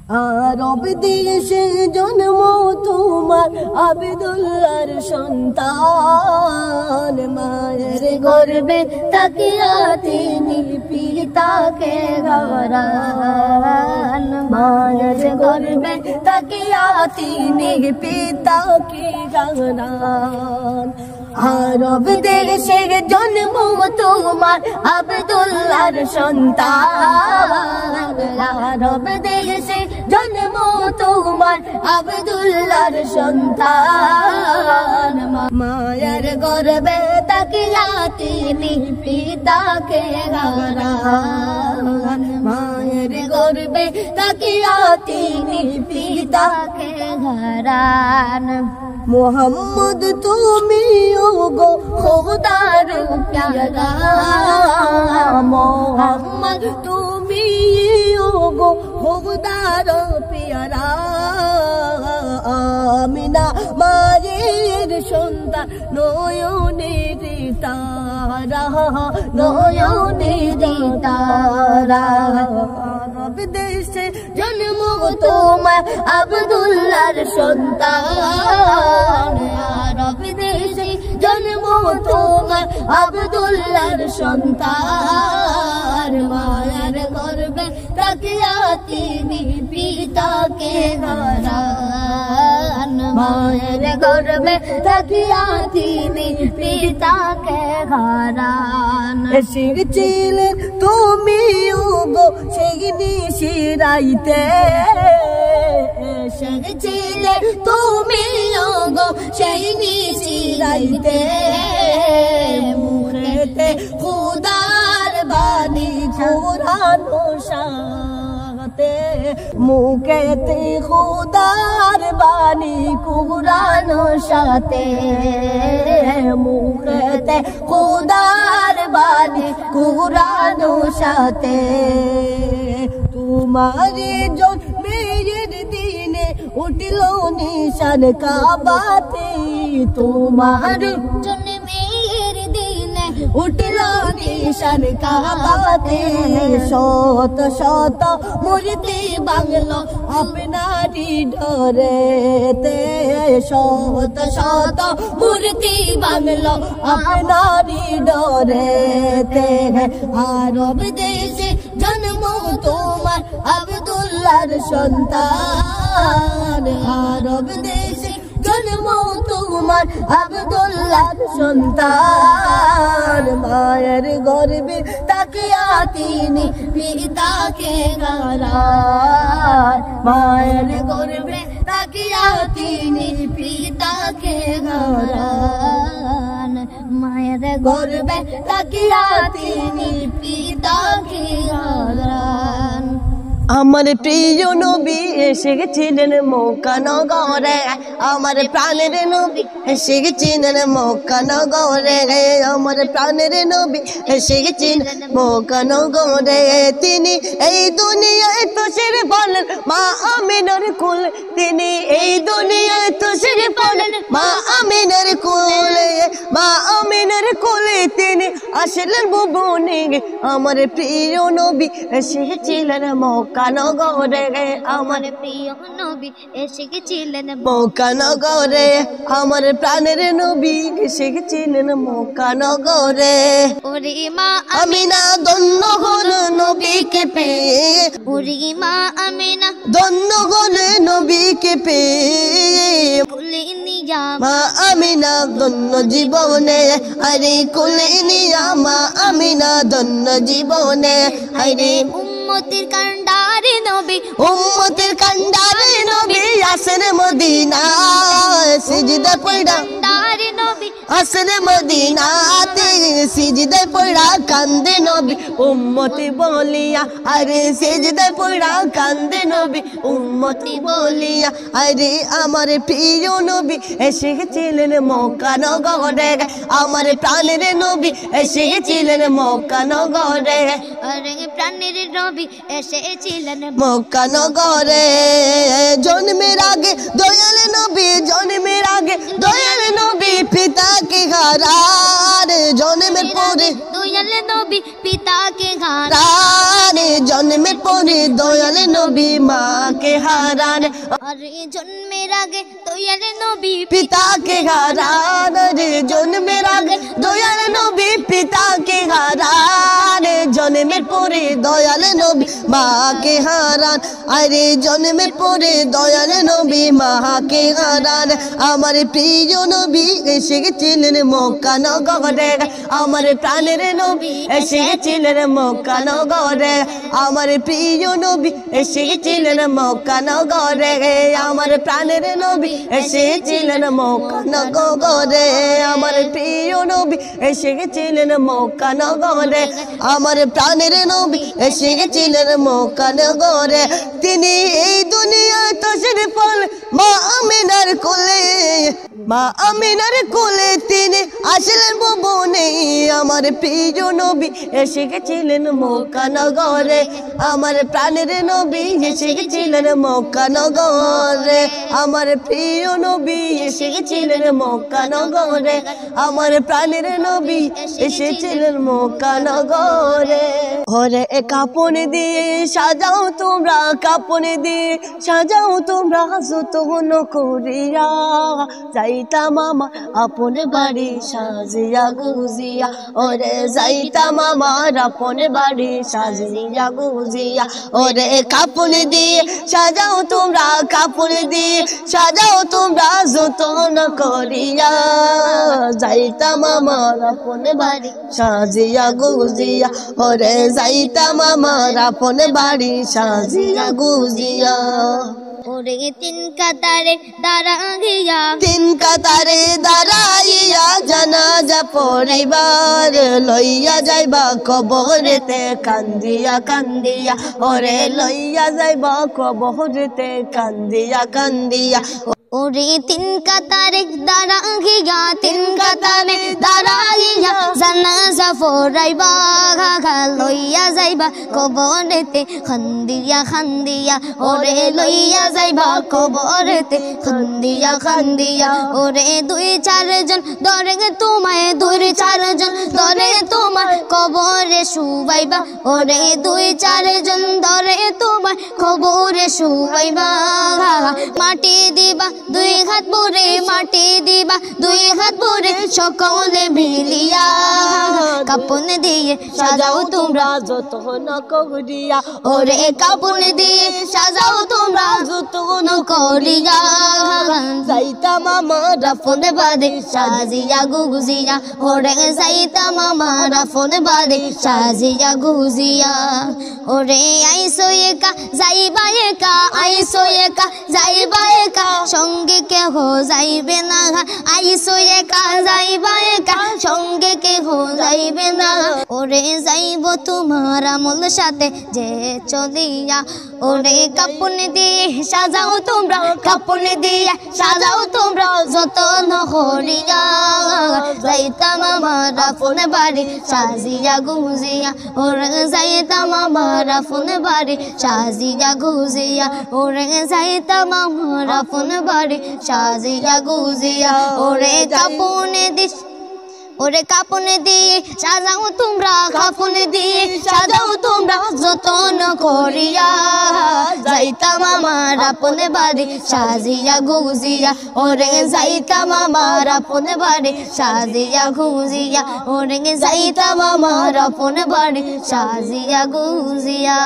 আরব দেশে জন্ম তোমার আব্দুল্লাহর সন্তান মায়ের গর্ভে তাকিয়া তিনি পিতাকে হারান মায়ের গর্ভে তাকিয়া তিনি পিতাকে হারান আরব দেশে জন্ম তোমার আব্দুল্লাহর সন্তান আরব দেশে জন্ম তোমার আব্দুল্লাহর সন্তান মায়ের গর্ভে তাকিয়া তিনি পিতাকে হারান মায়ের গর্ভে তাকিয়া তিনি পিতাকে হারান মোহাম্মদ তুমি গো খোদার প্যারা মোহাম্মদ তুমি গো খোদার প্যারা আমিনা মায়ের সন্তান নয়নের তারা নয়নের তারা আরব দেশে জন্ম তোমার আব্দুল্লাহর সন্তান আরব দেশে জন্ম তোমার আব্দুল্লাহর সন্তান মায়ের গর্ভে তাকিয়া তিনি পিতাকে হারান মায়ের গর্ভে তাকিয়া তিনি পিতাকে হারান এসেছিলেন তুমি গো সেই নিশিরাইতে এসেছিলেন তুমি গো সেই নিশিরাইতে মুখেতে খুদার বাণী কুরআনো সাথে মুখেতে খুদার বাণী কুরআনো সাথে মুখেতে খুদার বাণী কুরআনো সাথে তোমারে জন্মের দিনে উঠল নিশান কাবাতে তোমার জন্মের দিনে উঠল নিশান কাবাতে শত শত মূর্তি বাংলো আপনারি ডরেতে শত শত মূর্তি বাংলো আপনারি ডরেতে আরব দেশে জন্ম তোমার আব্দুল্লাহর সন্তান আরব দেশে জন্ম তোমার আব্দুল্লাহর সন্তান মায়ের গর্ভে তাকিয়া তিনি পিতাকে হারান মায়ের গর্ভে তাকিয়া তিনি পিতাকে হারান মায়ের গর্ভে তাকিয়া তিনি পিতাকে হারান আমার প্রিয় নবী এসে গেছিলেন মক্কা নগরে আমার প্রাণের নবী এসে গেছিলেন মক্কা নগরে আমার প্রাণের নবী এসে গেছিলেন মক্কা নগরে তিনি এই দুনিয়ায় তুষের বলেন মা আমিনার কুল তিনি এই দুনিয়ায় তুষের বলেন মা আমিনার কুলে মা আমিনার কুলে তিনি আসলেন ভুবনে আমার প্রিয় নবী এসে গেছিলেন মক্কা নগরে আমার প্রিয় নবী এসে গেছিলেন মক্কা নগরে আমার প্রাণের নবী এসে গেছিলেন মক্কা নগরে ওরে মা আমিনা ধন্য হল নবীকে পেয়ে ওরে মা আমিনা ধন্য হল নবীকে পেয়ে কুলে নিয়া মা আমিনা ধন্য জীবনে আরে কুলে নিয়া মা আমিনা ধন্য জীবনে আরে উম্মতের কান্ডারে নবী উম্মতের কান্ডারে নবী আসেন মদিনা সিজদা পড়া কান্ডারে নবী আসেন মদিনাতে সিজদা পড়া কান্দে নবী উম্মতি বলিয়া আরে সিজদা পড়া কান্দে নবী উম্মতি বলিয়া আরে আমার প্রিয় নবী এসে গেছিলেন মক্কা নগরে আমার প্রাণের নবী এসে গেছিলেন মক্কা নগরে আরে প্রাণের নবী এসেছিলেন মক্কা নগরে জন্মের আগে দয়াল নবী জন্মের আগে দয়াল নবী পিতাকে হারান জন্মের পরে দয়াল নবী পিতাকে হারান আরে জন্মের পরে দয়াল নবী মাকে হারান আরে জন্মের আগে দয়াল নবী পিতাকে হারান রে জন্মের আগে দয়াল নবী পিতাকে হারান জন্মের পরে দয়াল নবী মাকে হারান আরে জন্মের পরে দয়াল নবী মাকে হারান আমার প্রিয় নবী এসে গেছিলেন মক্কা নগরে আমার প্রাণের নবী এসে গেছিলেন মক্কা নগরে আমার প্রিয় নবী এসে গেছিলেন মক্কা নগরে আমার প্রাণের নবী এসেছিলেন মক্কা নগরে আমার প্রিয় নবী এসে গেছিলেন মক্কা নগরে আমার প্রাণের নবী এসে গেছিলেন মক্কা নগরে তিনি এই দুনিয়ায় তশরিফ আনলেন মা আমিনার কোলে মা আমিনার কোলে তিনি আসলেন ভুবনে আমার প্রিয় নবী এসে গেছিলেন মক্কা নগরে আমার প্রাণের নবী এসে গেছিলেন মক্কা নগরে আমার প্রিয় নবী এসে গেছিলেন মক্কা নগরে আমার প্রাণের নবী এসেছিলেন মক্কা নগরে ওরে কাপন দিয়ে সাজাও তোমরা কাপন দিয়ে সাজাও তোমরা যতন করিয়া যাইতাম আমার আপন বাড়ি সাজিয়া গুজিয়া ওরে যাইতাম আমার আপন বাড়ি সাজিয়া গুজিয়া ওরে কাপন দিয়ে সাজাও তোমরা কাপন দিয়ে সাজাও তোমরা যতন করিয়া যাইতাম আমার আপন বাড়ি সাজিয়া গুজিয়া ওরে যাইতাম আমার আপন বাড়ি সাজিয়া গুজিয়া ওরে তিন কাতারে দাঁড়াইয়া তিন কাতারে দাঁড়াইয়া জানাজা পরিবার লইয়া যাইবা কবরেতে কান্দিয়া কান্দিয়া ওরে লইয়া যাইবা কবরেতে কান্দিয়া কান্দিয়া ওরে তিন কাতারে দাঁড়াইয়া তিন কাতারে দাঁড়াইয়া জানাজা পড়াইবা লইয়া যাইবা কবরেতে খান্দিয়া খান্দিয়া ওরে লইয়া যাইবা কবরেতে খান্দিয়া খান্দিয়া ওরে দুই চারজন ধরে তোমায় দুই চারজন ধরে তোমার কবরে শুবাইবা ওরে দুই চারজন ধরে তোমায় কবরে শুবাইবা মাটি দিবা দুই হাত ভরে মাটি দিবা দুই হাত ভরে সকলে মিলিয়া কাপন দিয়ে সাজাও তোমরা যতন করিয়া ওরে কাপন দিয়ে সাজাও তোমরা যতন করিয়া যাইতাম আমার আপন বাড়ি সাজিয়া গুজিয়া ওরে যাইতাম আমার আপন বাড়ি সাজিয়া গুজিয়া ওরে আইসো একা যাইবা একা আইসো একা যাইবা একা সঙ্গে কেহ যাইবে না আইসো একা যাইবা একা সঙ্গে কেহ যাইবে না ওরে যাইব তোমার আমল সাথে যে চলিয়া ওরে কাপন দিয়ে সাজাও তোমরা কাপন দিয়ে সাজাও তোমরা যতন করিয়া যাইতাম আমার আপন বাড়ি সাজিয়া গুজিয়া ওরে যাইতাম আমার আপন বাড়ি সাজিয়া গুজিয়া ওরে যাইতাম আমার আপন বাড়ি সাজিয়া গুজিয়া ওরে কাপন দিস ওরে কাপন দিয়ে সাজাও তোমরা কাপন দিয়ে সাজাও তোমরা যতন করিয়া যাইতাম আমার আপন বাড়ি সাজিয়া গুজিয়া ওরে যাইতাম আমার আপন বাড়ি সাজিয়া গুজিয়া ওরে যাইতাম আমার আপন বাড়ি সাজিয়া গুজিয়া।